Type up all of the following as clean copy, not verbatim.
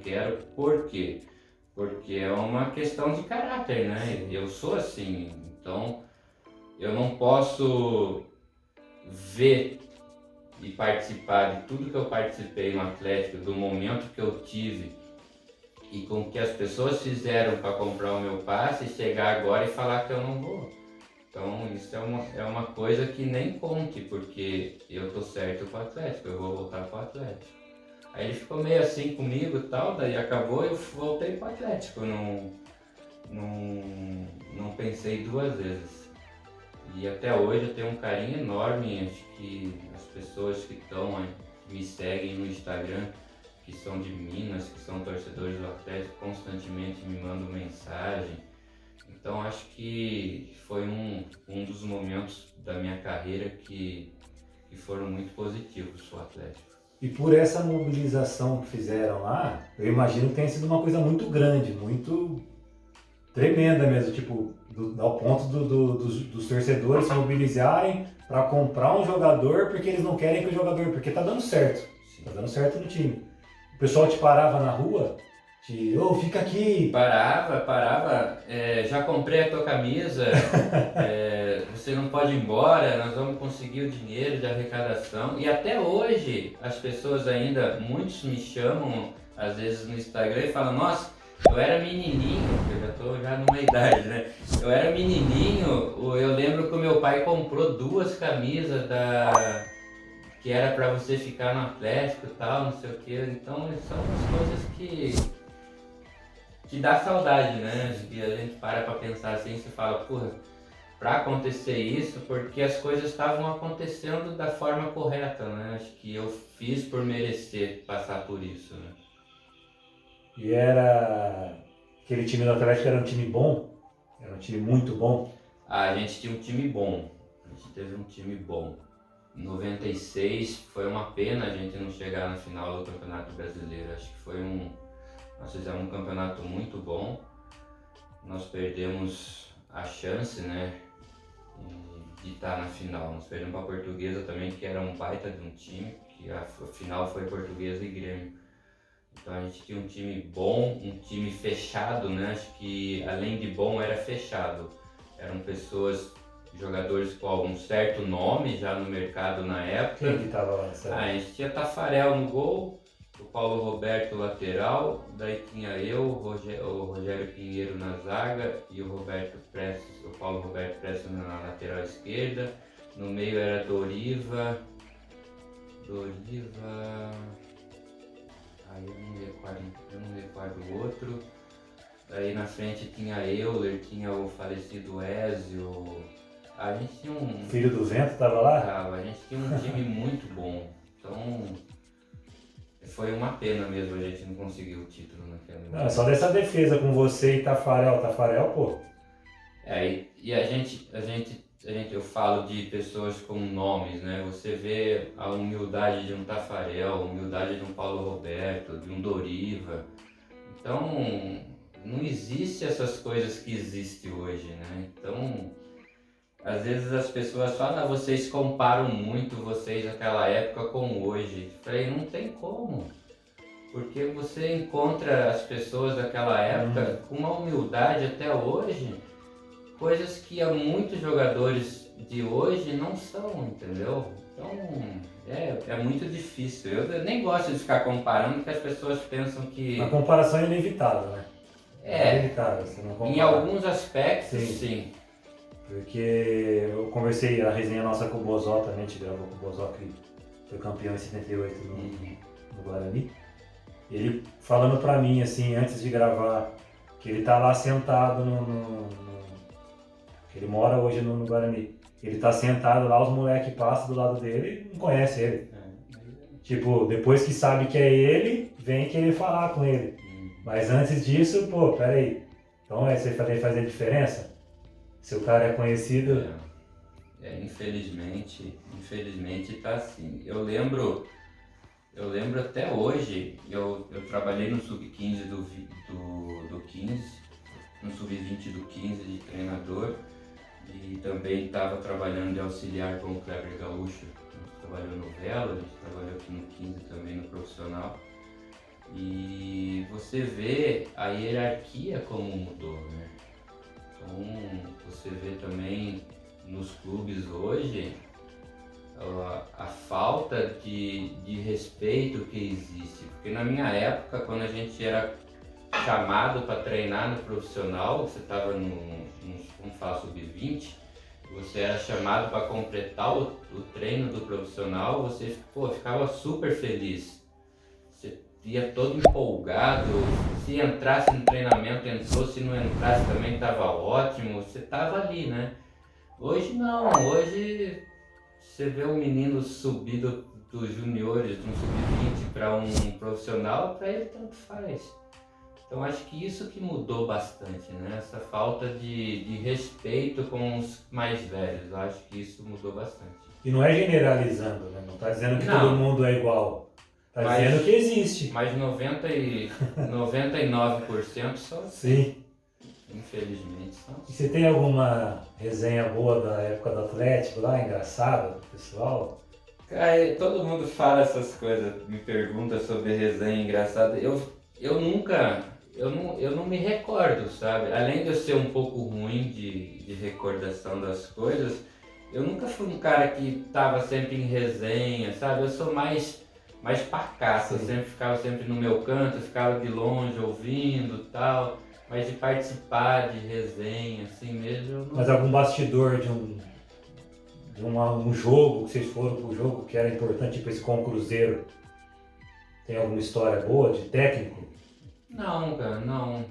quero. Por quê? Porque é uma questão de caráter, né? Sim. Eu sou assim, então eu não posso ver e participar de tudo que eu participei no Atlético, do momento que eu tive e com o que as pessoas fizeram para comprar o meu passe e chegar agora e falar que eu não vou. Então isso é uma coisa que nem conte, porque eu tô certo com o Atlético, eu vou voltar pro Atlético. Aí ele ficou meio assim comigo e tal, daí acabou e eu voltei pro Atlético, não pensei duas vezes. E até hoje eu tenho um carinho enorme, acho que as pessoas que me seguem no Instagram, que são de Minas, que são torcedores do Atlético, constantemente me mandam mensagem. Então acho que foi um dos momentos da minha carreira que foram muito positivos pro Atlético. E por essa mobilização que fizeram lá, eu imagino que tenha sido uma coisa muito grande, muito tremenda mesmo, tipo, ao ponto dos torcedores se mobilizarem para comprar um jogador porque eles não querem que o jogador, porque tá dando certo, Sim. tá dando certo no time. O pessoal te parava na rua, fica aqui. Parava, já comprei a tua camisa, você não pode ir embora, nós vamos conseguir o dinheiro de arrecadação. E até hoje as pessoas ainda, muitos me chamam às vezes no Instagram e falam, nossa, eu era menininho, eu já tô numa idade, né? Eu era menininho, eu lembro que o meu pai comprou 2 camisas que era pra você ficar no Atlético e tal, não sei o que. Então são as coisas que dá saudade, né? Acho que a gente para pra pensar assim e se fala, porra, pra acontecer isso, porque as coisas estavam acontecendo da forma correta, né? Acho que eu fiz por merecer passar por isso, né? E era aquele time do Atlético era um time bom, era um time muito bom. A gente tinha um time bom, a gente teve um time bom. Em 96 foi uma pena a gente não chegar na final do Campeonato Brasileiro, acho que nós fizemos um campeonato muito bom, nós perdemos a chance, né, de estar na final. Nós perdemos para a Portuguesa também, que era um baita de um time, que a final foi Portuguesa e Grêmio. Então a gente tinha um time bom, um time fechado, né, acho que além de bom era fechado. Eram jogadores com algum certo nome já no mercado na época. Quem que tava lá nessa? A gente tinha Tafarel no gol, o Paulo Roberto lateral, daí tinha eu, o Rogério Pinheiro na zaga e o Paulo Roberto Prestes na lateral esquerda. No meio era Doriva, aí eu não recordo o outro. Daí na frente tinha Euler, tinha o falecido Ezio. A gente tinha Filho do Vento tava lá? A gente tinha um time muito bom. Então foi uma pena mesmo a gente não conseguir o título naquele momento. Não, só dessa defesa com você e Tafarel, pô. Eu falo de pessoas com nomes, né? Você vê a humildade de um Tafarel, a humildade de um Paulo Roberto, de um Doriva. Então, não existe essas coisas que existem hoje, né? Então, às vezes as pessoas falam, vocês comparam muito vocês naquela época com hoje. Eu falei, não tem como. Porque você encontra as pessoas daquela época com uma humildade até hoje, coisas que há muitos jogadores de hoje não são, entendeu? Então é muito difícil. Eu nem gosto de ficar comparando, porque as pessoas pensam que... A comparação é inevitável, né? É inevitável, você não compara. em alguns aspectos, sim. Porque eu conversei, a resenha nossa com o Bozó também, a gente gravou com o Bozó, que foi campeão em 78 no Guarani. Ele falando pra mim, assim, antes de gravar, que ele tá lá sentado que ele mora hoje no Guarani. Ele tá sentado lá, os moleques passam do lado dele e não conhece ele. Tipo, depois que sabe que é ele, vem querer falar com ele. Mas antes disso, pô, peraí. Então você fazer diferença? Se o cara é conhecido... Infelizmente tá assim. Eu lembro até hoje, eu trabalhei no Sub-15 do 15, no Sub-20 do 15 de treinador e também estava trabalhando de auxiliar com o Kleber Gaúcho. A gente trabalhou no Velo, a gente trabalhou aqui no 15 também no profissional. E você vê a hierarquia como mudou, né? Então você vê também nos clubes hoje a falta de respeito que existe. Porque na minha época, quando a gente era chamado para treinar no profissional, você estava como fala, sub-20, você era chamado para completar o treino do profissional, você ficava super feliz. Você ia todo empolgado, se entrasse no treinamento entrou, se não entrasse também estava ótimo, você estava ali, né? Hoje não, hoje você vê um menino subido dos juniores, de um sub-20 para um profissional, para ele tanto faz. Então acho que isso que mudou bastante, né? Essa falta de respeito com os mais velhos, eu acho que isso mudou bastante. E não é generalizando, né? Não está dizendo que não, todo mundo é igual. Está dizendo que existe. Mas 99% são assim. Sim. Infelizmente são assim. E você tem alguma resenha boa da época do Atlético lá, engraçada, pessoal? Cara, todo mundo fala essas coisas, me pergunta sobre resenha engraçada. Eu nunca... Eu não me recordo, sabe? Além de eu ser um pouco ruim de recordação das coisas, eu nunca fui um cara que tava sempre em resenha, sabe? Eu sou mais pacato, eu sempre ficava sempre no meu canto, ficava de longe ouvindo e tal, mas de participar de resenha, assim mesmo, eu não... Mas algum bastidor de um jogo, que vocês foram pro jogo, que era importante, tipo esse com o Cruzeiro, tem alguma história boa de técnico? Não, cara, não.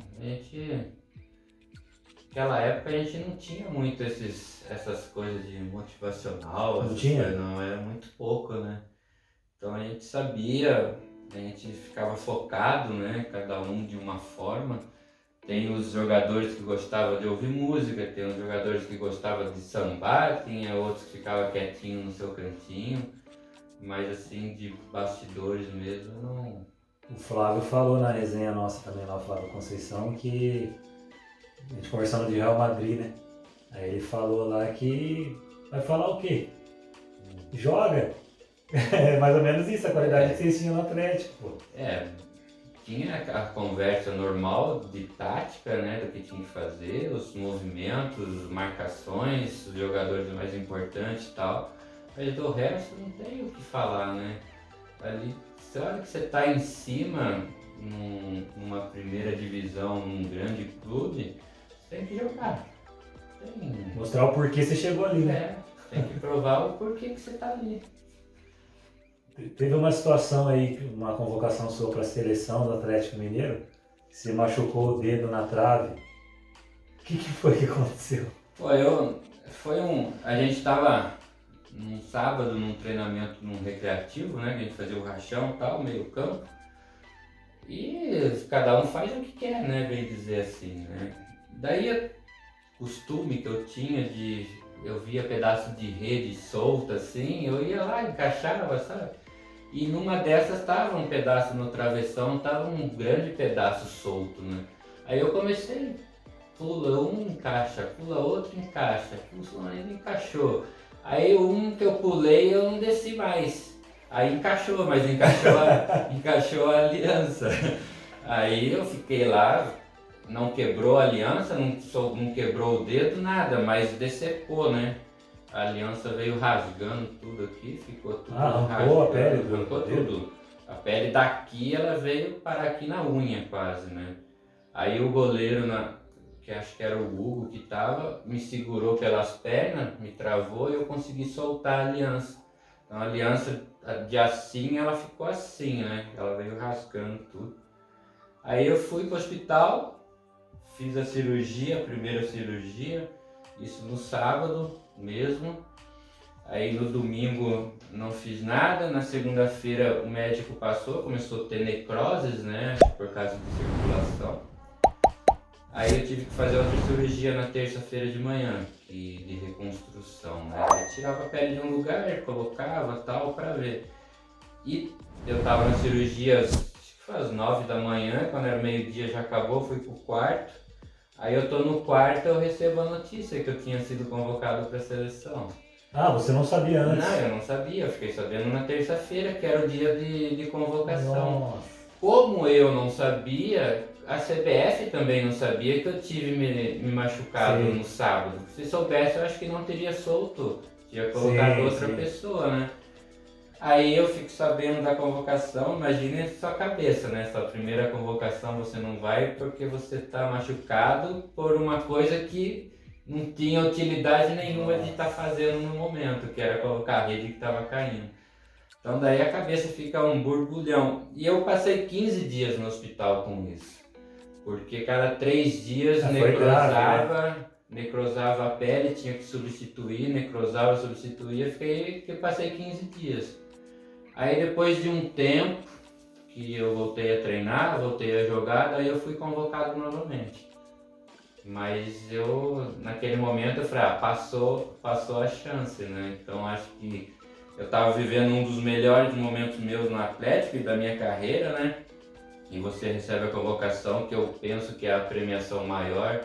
Naquela época a gente não tinha muito essas coisas de motivacional, Não tinha? Não, era muito pouco, né? Então a gente sabia, a gente ficava focado, né? Cada um de uma forma. Tem os jogadores que gostavam de ouvir música, tem os jogadores que gostavam de sambar, tinha outros que ficavam quietinhos no seu cantinho. Mas assim, de bastidores mesmo, não... O Flávio falou na resenha nossa também lá, o Flávio Conceição, que a gente conversando de Real Madrid, né? Aí ele falou lá que vai falar o quê? Joga! É mais ou menos isso, a qualidade que vocês tinham no Atlético, pô. Tinha a conversa normal de tática, né? Do que tinha que fazer, os movimentos, marcações, os jogadores mais importantes e tal. Mas do resto não tem o que falar, né? Ali, você olha que você está em cima numa primeira divisão, num grande clube, você tem que jogar. Mostrar o porquê você chegou ali, né? Tem que provar o porquê que você está ali. Teve uma situação aí, uma convocação sua para a seleção do Atlético Mineiro, que você machucou o dedo na trave. O que foi que aconteceu? A gente estava num sábado, num treinamento, num recreativo, né? Que a gente fazia o rachão e tal, meio campo. E cada um faz o que quer, né? Bem dizer assim, né? Daí, costume que eu tinha eu via pedaço de rede solta assim, eu ia lá, encaixava, sabe? E numa dessas tava um pedaço no travessão, tava um grande pedaço solto, né? Aí eu comecei, pula um, encaixa, pula outro, encaixa, pula ele encaixou. Aí um que eu pulei eu não desci mais. Aí encaixou, mas encaixou a aliança. Aí eu fiquei lá, não quebrou a aliança, não quebrou o dedo, nada, mas decepou, né? A aliança veio rasgando tudo aqui, ficou tudo arrancou a pele arrancou tudo. A pele daqui, ela veio parar aqui na unha quase, né? Aí o goleiro, que acho que era o Hugo que tava, me segurou pelas pernas, me travou e eu consegui soltar a aliança. Então a aliança de assim, ela ficou assim, né? Ela veio rasgando tudo. Aí eu fui pro hospital, fiz a primeira cirurgia, isso no sábado mesmo. Aí no domingo não fiz nada, na segunda-feira o médico começou a ter necroses, né, por causa de circulação. Aí eu tive que fazer outra cirurgia na terça-feira de manhã, de reconstrução, né. Eu tirava a pele de um lugar, colocava tal pra ver. E eu tava na cirurgia, acho que foi às 9 da manhã, quando era meio-dia já acabou, fui pro quarto. Aí eu tô no quarto, eu recebo a notícia que eu tinha sido convocado para a seleção. Ah, você não sabia antes? Não, eu não sabia, eu fiquei sabendo na terça-feira, que era o dia de convocação. Nossa. como eu não sabia, a CBF também não sabia que eu tive me machucado Sim. no sábado. Se soubesse, eu acho que não teria solto, tinha colocado outra pessoa, né? Aí eu fico sabendo da convocação, imagine a sua cabeça, né? Sua primeira convocação você não vai porque você está machucado por uma coisa que não tinha utilidade nenhuma de estar fazendo no momento, que era colocar a rede que estava caindo. Então daí a cabeça fica um borbulhão. E eu passei 15 dias no hospital com isso. Porque cada 3 dias necrosava a pele, tinha que substituir, necrosava, substituía, passei 15 dias. Aí depois de um tempo que eu voltei a treinar, voltei a jogar, daí eu fui convocado novamente. Mas eu, naquele momento, eu falei, passou a chance, né? Então acho que eu estava vivendo um dos melhores momentos meus no Atlético e da minha carreira, né? E você recebe a convocação, que eu penso que é a premiação maior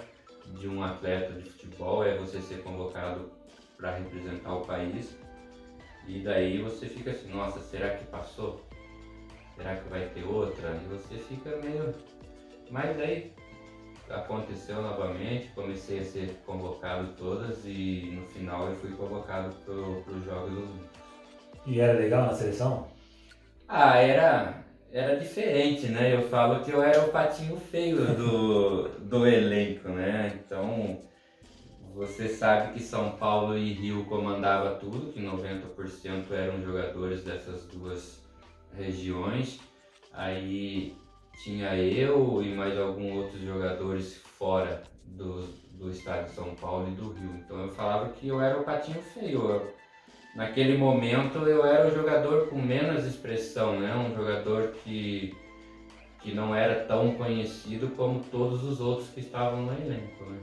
de um atleta de futebol, é você ser convocado para representar o país. E daí você fica assim, nossa, será que passou? Será que vai ter outra? E você fica meio... Mas aí aconteceu novamente, comecei a ser convocado todas e no final eu fui convocado para os Jogos Olímpicos. E era legal na seleção? Era diferente, né? Eu falo que eu era o patinho feio do elenco, né? Então, você sabe que São Paulo e Rio comandava tudo, que 90% eram jogadores dessas duas regiões. Aí tinha eu e mais alguns outros jogadores fora do estado de São Paulo e do Rio. Então eu falava que eu era o patinho feio. Naquele momento eu era o jogador com menos expressão, né? Um jogador que não era tão conhecido como todos os outros que estavam no elenco, né?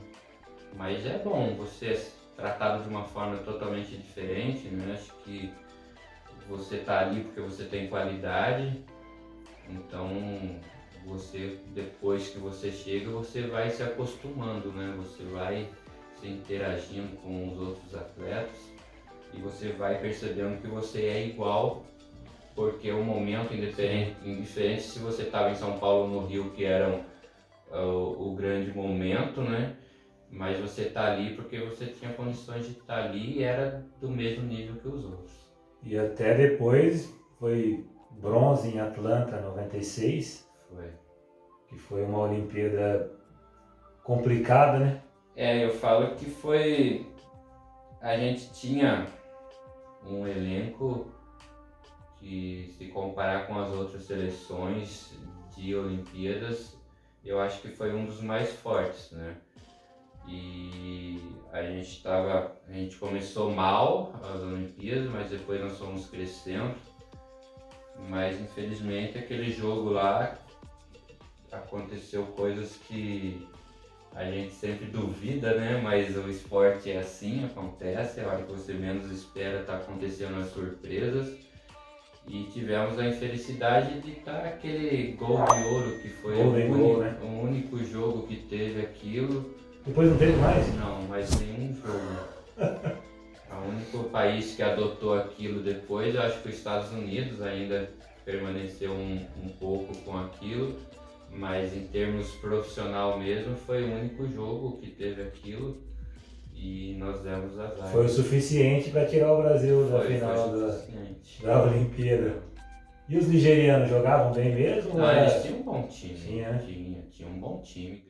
Mas é bom você ser tratado de uma forma totalmente diferente, né? Acho que você está ali porque você tem qualidade, então você, depois que você chega, você vai se acostumando, né? Você vai se interagindo com os outros atletas e você vai percebendo que você é igual, porque o momento, indiferente se você estava em São Paulo ou no Rio, que era o grande momento, né? Mas você está ali porque você tinha condições de estar ali e era do mesmo nível que os outros. E até depois foi bronze em Atlanta 96. Foi. Que foi uma Olimpíada complicada, né? Eu falo que foi... A gente tinha um elenco que, se comparar com as outras seleções de Olimpíadas, eu acho que foi um dos mais fortes, né? E a gente começou mal as Olimpíadas, mas depois nós fomos crescendo. Mas infelizmente aquele jogo lá aconteceu coisas que a gente sempre duvida, né? Mas o esporte é assim, acontece, a hora que você menos espera tá acontecendo as surpresas. E tivemos a infelicidade de estar aquele gol de ouro, que foi o único jogo que teve aquilo. Depois não teve mais? Não, mais nenhum jogo. O único país que adotou aquilo depois, eu acho que os Estados Unidos ainda permaneceu um pouco com aquilo. Mas em termos profissional mesmo, foi o único jogo que teve aquilo e nós demos azar. Foi o suficiente para tirar o Brasil da final da Olimpíada. E os nigerianos jogavam bem mesmo? Não, eles tinham um bom time. Tinha um bom time.